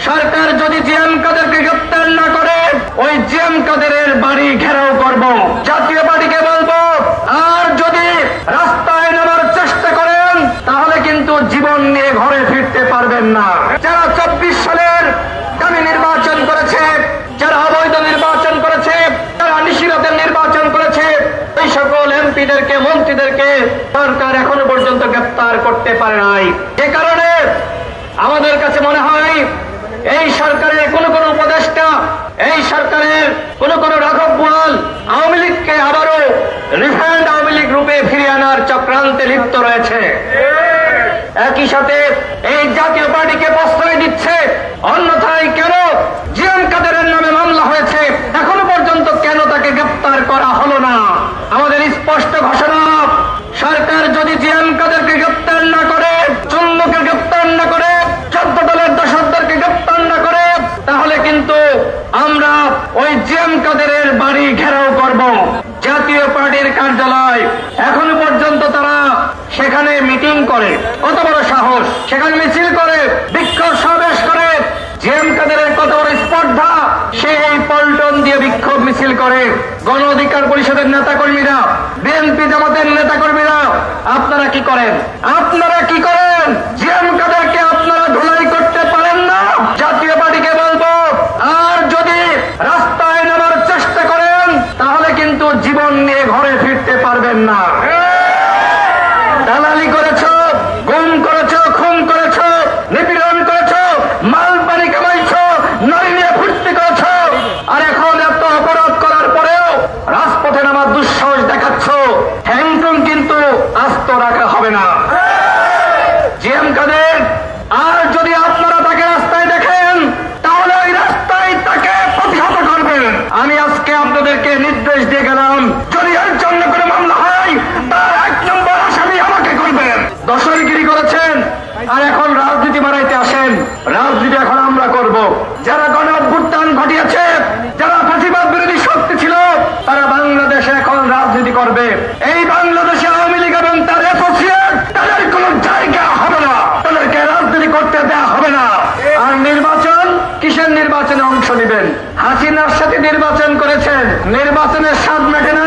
সরকার যদি জিএম কাদেরকে গ্রেফতার না করে ওই জিএম কাদেরের বাড়ি ঘেরাও করব। জাতীয় পার্টিকে বলবো, আর যদি রাস্তায় নামার চেষ্টা করেন তাহলে কিন্তু জীবন নিয়ে ঘরে ফিরতে পারবেন না। যারা 24 সালের দামি নির্বাচন করেছে, যারা অবৈধ নির্বাচন করেছে, যারা নিশিরাতের নির্বাচন করেছে, এই সকল এমপিদেরকে, মন্ত্রীদেরকে সরকার এখনো পর্যন্ত গ্রেফতার করতে পারে নাই। যে কারণে আমাদের কাছে মনে হয় এই সরকারের কোন কোন উপদেষ্টা, এই সরকারের কোন কোন রাঘব বোয়াল আওয়ামী লীগকে আবারও রিফান্ড আওয়ামী লীগ রূপে ফিরিয়ে আনার চক্রান্তে লিপ্ত রয়েছে। একই সাথে এই জাতীয় পার্টিকে প্রশ্রয় দিচ্ছে। অন্যথায় কেন জিএম কাদেরের নামে মামলা হয়েছে, এখনো পর্যন্ত কেন তাকে গ্রেফতার করা হলো না? আমাদের স্পষ্ট ঘোষণা, সরকার যদি জিএম কাদেরকে গ্রেফতার না করে, চুম্বুকে গ্রেফতার না করে, 14 দলের দোসরদেরকে গ্রেফতার না করে, তাহলে কিন্তু আমরা ওই জিএম কাদেরের বাড়ি ঘেরাও করব। জাতীয় পার্টির কার্যালয় এখনো পর্যন্ত তারা সেখানে মিটিং করে, কত বড় সাহস, সেখানে মিছিল করে, বিক্ষোভ সমাবেশ করে। জিএম কাদেরের কত বড় স্পর্ধা, সে এই পল্টন দিয়ে বিক্ষোভ মিছিল করে। গণ অধিকার পরিষদের নেতাকর্মীরা, বিএনপি জামাতের নেতাকর্মীরা, আপনারা কি করেন? আপনারা কি করেন? জিএম কাদেরকে আপনারা ধুলাই করতে পারেন না। জাতীয় পার্টিকে বলবো, আর যদি রাস্তায় নামার চেষ্টা করেন তাহলে কিন্তু জীবন নিয়ে ঘরে ফিরতে পারবেন না। দালালি করেছ, গুম করেছ, খুন করেছ, নিপীড়ন করেছ, মাল পানি কামাইছ, নারী নিয়ে ফুর্তি করেছ, আর এখন এত অপরাধ করার পরেও রাজপথে নামার দুঃসাহস দেখাচ্ছ। হ্যাংটুং কিন্তু আস্ত রাখা হবে না। জিএম কাদের, আর যদি আপনারা তাকে রাস্তায় দেখেন তাহলে ওই রাস্তায় তাকে প্রতিহত করবেন। আমি আজকে আপনাদেরকে নির্দেশ দিয়ে গেলাম, যদি এর জন্য করে মামলা হয় তার 1 নম্বর আসামি আমাকে করবেন। দশরগিরি করেছেন আর এখন রাজনীতি বাড়াইতে আসেন। রাজনীতি এখন আমরা করব। যারা গণ অভ্যুত্থান ঘটিয়েছে, যারা ফাঁসিবাদ বিরোধী শক্তি ছিল, তারা বাংলাদেশে এখন রাজনীতি করবে। এই বাংলাদেশে আওয়ামী লীগ এবং তার অ্যাসোসিয়েট, তাদের কোন জায়গা হবে না, তাদেরকে রাজনীতি করতে দেওয়া হবে না। আর নির্বাচন, কিসের নির্বাচনে অংশ নেবেন? হাসিনার সাথে নির্বাচন করেছেন, নির্বাচনের স্বাদ মেটে না।